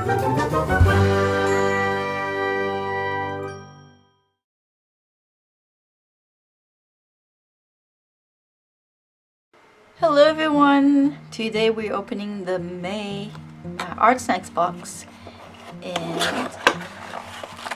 Hello everyone! Today we're opening the May Artsnacks box and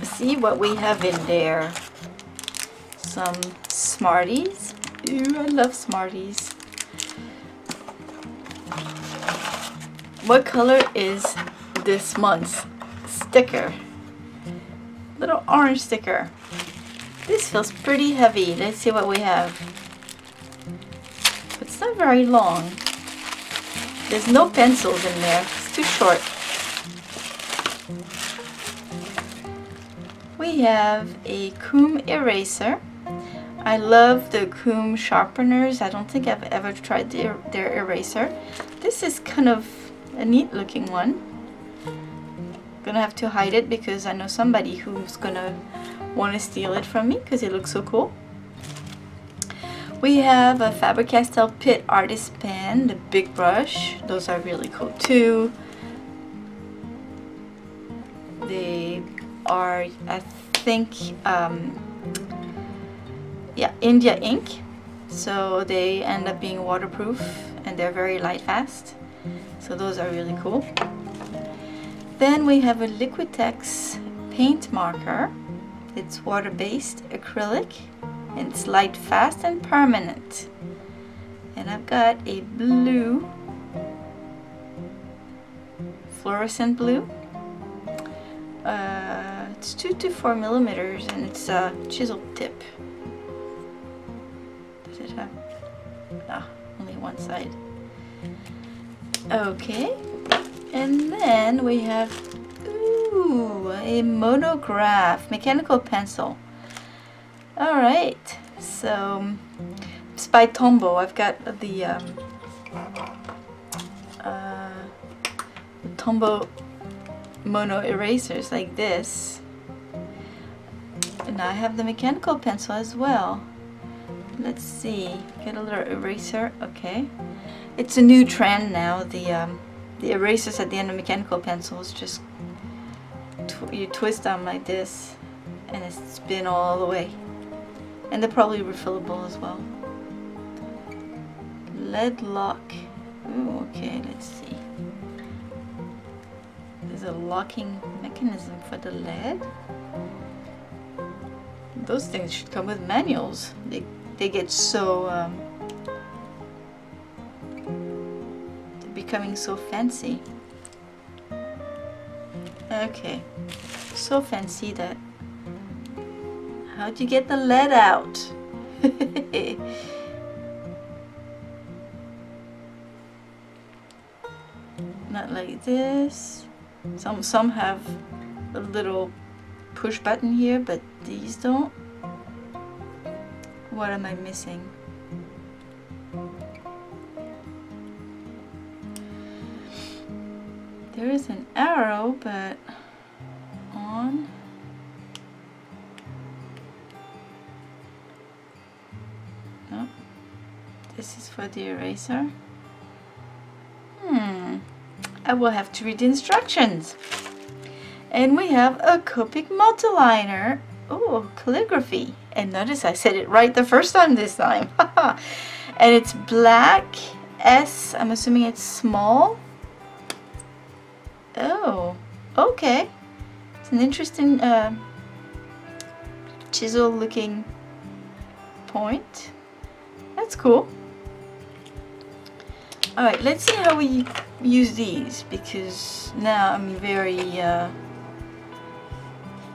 see what we have in there. Some Smarties. Ooh, I love Smarties. What color is this month's sticker? Little orange sticker. This feels pretty heavy. Let's see what we have. It's not very long. There's no pencils in there. It's too short. We have a comb eraser. I love the comb sharpeners. I don't think I've ever tried their eraser. This is kind of a neat looking one. Gonna have to hide it because I know somebody who's gonna want to steal it from me because it looks so cool. We have a faber-castell Pit Artist Pen, the big brush. Those are really cool too. They are, I think, yeah, India ink. So they end up being waterproof and they're very light fast. So those are really cool. Then we have a Liquitex paint marker. It's water-based acrylic. And it's light, fast, and permanent. And I've got a blue, fluorescent blue. It's 2 to 4 millimeters, and it's a chisel tip. Does it have? Ah, only one side. Okay, and then we have a monograph mechanical pencil. Alright, so it's by Tombow. I've got the Tombow mono erasers like this. And I have the mechanical pencil as well. Let's see, get a little eraser. Okay, it's a new trend now. The erasers at the end of mechanical pencils, just you twist them like this and it's spin all the way. And they're probably refillable as well. Lead lock. Ooh, okay, let's see. There's a locking mechanism for the lead. Those things should come with manuals. They get so they're becoming so fancy. Okay, so fancy that. How'd you get the lead out? Not like this. Some have a little push button here, but these don't. What am I missing? There is an arrow, but on. No, this is for the eraser. I will have to read the instructions. And we have a Copic multiliner. Oh, calligraphy. And notice I said it right the first time this time. And it's black S. I'm assuming it's small. Oh, okay. It's an interesting chisel looking point. That's cool. Alright, let's see how we use these, because now I'm very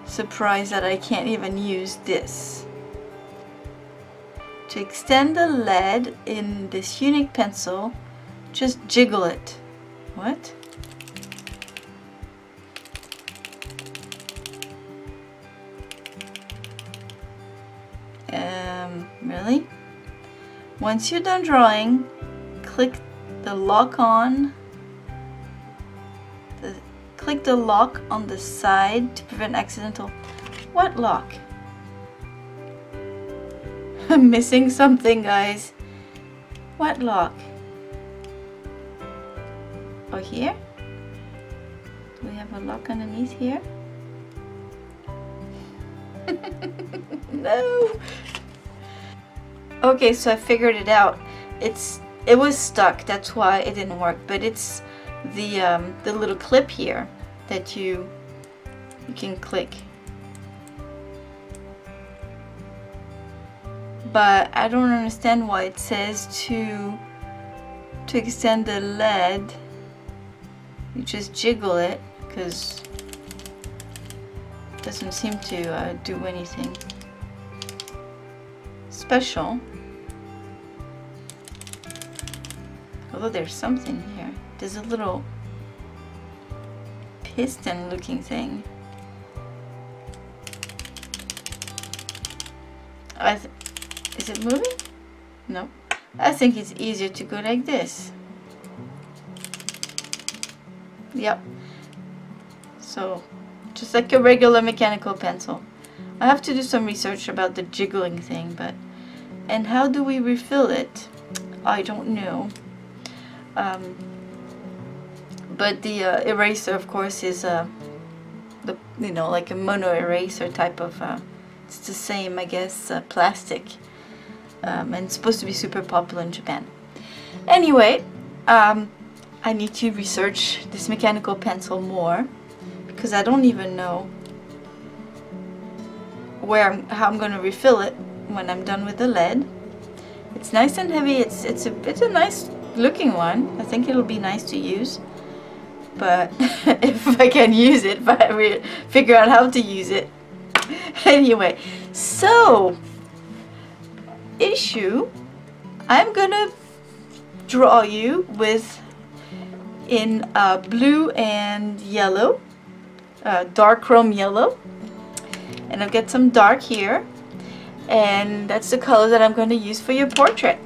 surprised that I can't even use this. To extend the lead in this unique pencil, just jiggle it. What? Really? Once you're done drawing, click the lock on. Click the lock on the side to prevent accidental. What lock? I'm missing something, guys. What lock? Oh, here? Do we have a lock underneath here. No. Okay, so I figured it out. It was stuck, that's why it didn't work. But it's the little clip here that you can click. But I don't understand why it says to extend the lead. You just jiggle it, because it doesn't seem to do anything special. Although there's something here. There's a little piston looking thing. Is it moving? No. I think it's easier to go like this. Yep. So, just like a regular mechanical pencil. I have to do some research about the jiggling thing, but... And how do we refill it? I don't know. But the eraser, of course, is like a mono eraser type of. It's the same, I guess, plastic, and it's supposed to be super popular in Japan. Anyway, I need to research this mechanical pencil more, because I don't even know how I'm going to refill it when I'm done with the lead. It's nice and heavy. It's a nice looking one. I think it'll be nice to use, but if I can use it, if I figure out how to use it. Anyway, so Ishu, I'm gonna draw you in blue and yellow, dark chrome yellow, and I've got some dark here, and that's the color that I'm going to use for your portrait.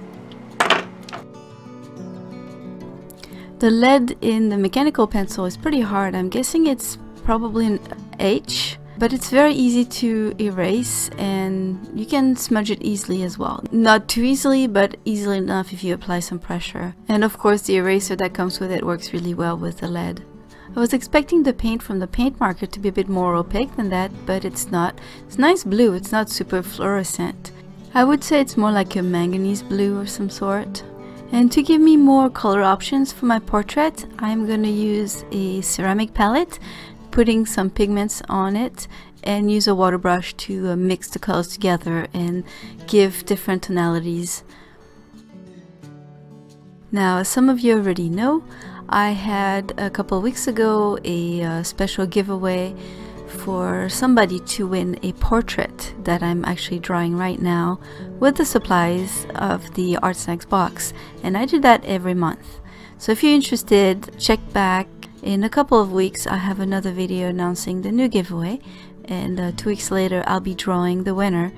The lead in the mechanical pencil is pretty hard. I'm guessing it's probably an H, but it's very easy to erase, and you can smudge it easily as well. Not too easily, but easily enough if you apply some pressure. And of course the eraser that comes with it works really well with the lead. I was expecting the paint from the paint marker to be a bit more opaque than that, but it's not. It's nice blue, it's not super fluorescent. I would say it's more like a manganese blue or some sort. And to give me more color options for my portrait, I'm going to use a ceramic palette, putting some pigments on it, and use a water brush to mix the colors together and give different tonalities. Now, as some of you already know, I had a couple of weeks ago a special giveaway for somebody to win a portrait that I'm actually drawing right now with the supplies of the Artsnacks box, and I do that every month. So if you're interested, check back. In a couple of weeks I have another video announcing the new giveaway, and 2 weeks later I'll be drawing the winner,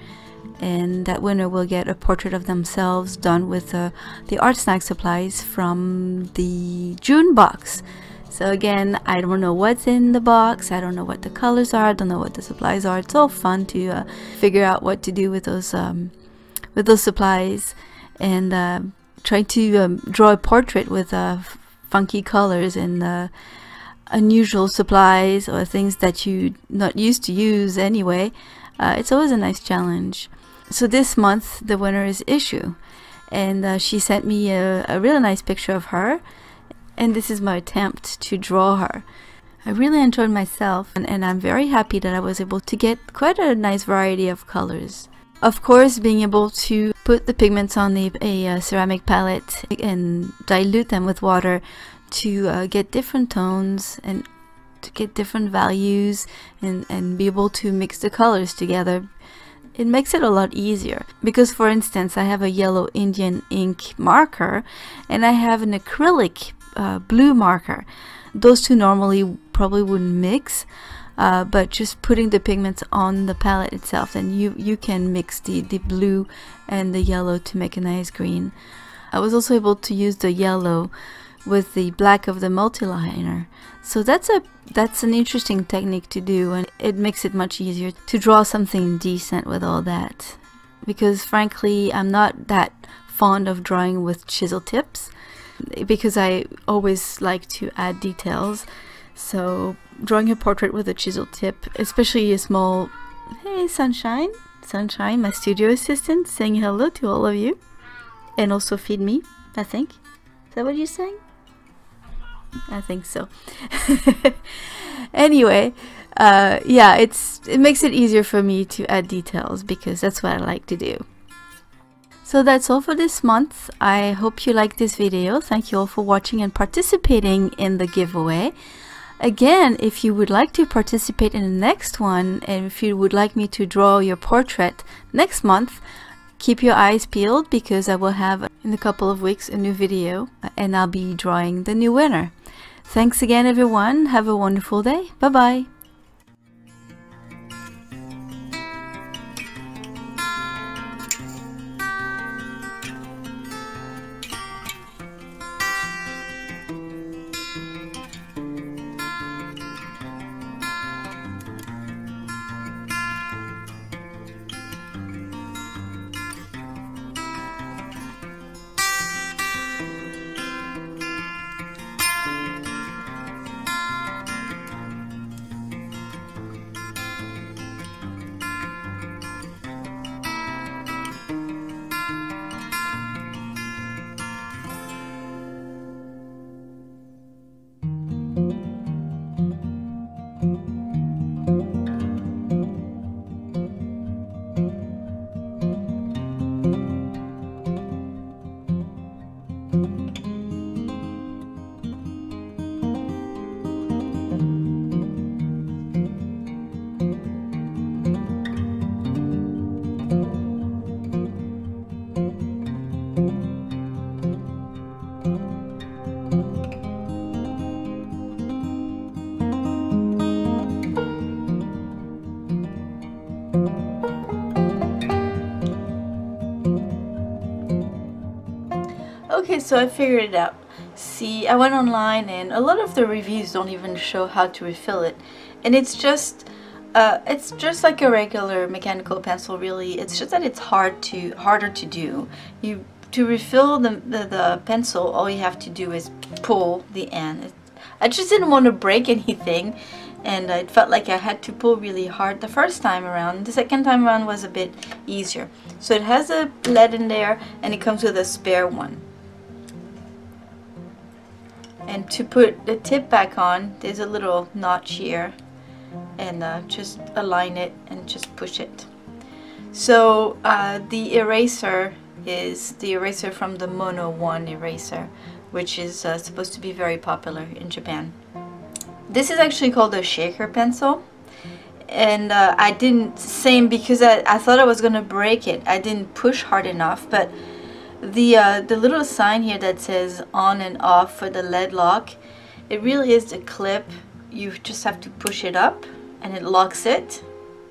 and that winner will get a portrait of themselves done with the Artsnacks supplies from the June box. So again, I don't know what's in the box, I don't know what the colors are, I don't know what the supplies are. It's all fun to figure out what to do with those supplies, and try to draw a portrait with funky colors and unusual supplies or things that you're not used to use anyway. It's always a nice challenge. So this month the winner is Ishu, and she sent me a really nice picture of her, and this is my attempt to draw her. I really enjoyed myself, and I'm very happy that I was able to get quite a nice variety of colors. Of course, being able to put the pigments on a ceramic palette and dilute them with water to get different tones and to get different values, and be able to mix the colors together, it makes it a lot easier. Because for instance, I have a yellow Indian ink marker and I have an acrylic blue marker. Those two normally probably wouldn't mix, but just putting the pigments on the palette itself, then you can mix the blue and the yellow to make a nice green. I was also able to use the yellow with the black of the multiliner. So that's an interesting technique to do, and it makes it much easier to draw something decent with all that. Because frankly, I'm not that fond of drawing with chisel tips, because I always like to add details. So drawing a portrait with a chisel tip, especially a small, hey Sunshine, Sunshine, my studio assistant, saying hello to all of you, and also feed me, I think. Is that what you're saying? I think so. Anyway, yeah, it makes it easier for me to add details because that's what I like to do. So that's all for this month. I hope you liked this video. Thank you all for watching and participating in the giveaway. Again, if you would like to participate in the next one, and if you would like me to draw your portrait next month, keep your eyes peeled because I will have in a couple of weeks a new video and I'll be drawing the new winner. Thanks again everyone. Have a wonderful day. Bye bye. Okay, so I figured it out. See, I went online and a lot of the reviews don't even show how to refill it. And it's just like a regular mechanical pencil really. It's just that it's harder to do. To refill the pencil, all you have to do is pull the end. I just didn't want to break anything, and it felt like I had to pull really hard the first time around. The second time around was a bit easier. So it has a lead in there and it comes with a spare one. And to put the tip back on, there's a little notch here, and just align it and just push it. So the eraser is the eraser from the Mono 1 eraser, which is supposed to be very popular in Japan. This is actually called a shaker pencil, and I didn't, same because I thought I was gonna break it. I didn't push hard enough, but the little sign here that says on and off for the lead lock, it really is the clip. You just have to push it up and it locks it,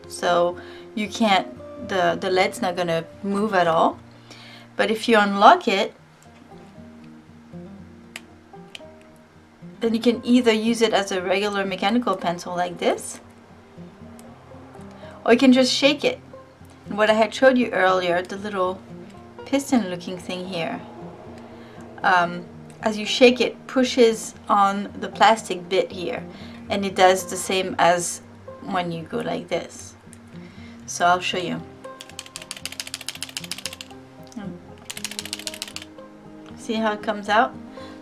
so you can't, the lead's not gonna move at all. But if you unlock it, then you can either use it as a regular mechanical pencil like this, or you can just shake it. And what I had showed you earlier, the little piston looking thing here, as you shake it, pushes on the plastic bit here, and it does the same as when you go like this. So I'll show you. See how it comes out?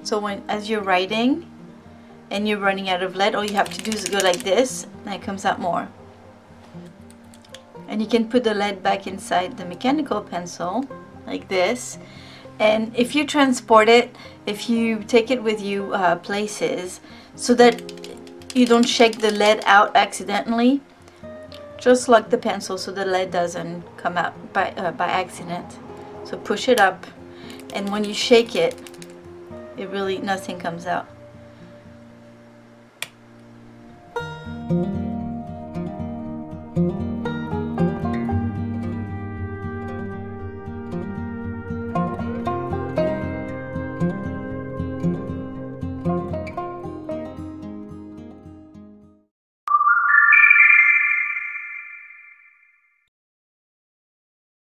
So as you're writing and you're running out of lead, all you have to do is go like this and it comes out more. And you can put the lead back inside the mechanical pencil like this, and if you transport it, if you take it with you places, so that you don't shake the lead out accidentally, just lock the pencil so the lead doesn't come out by accident. So push it up, and when you shake it, nothing comes out.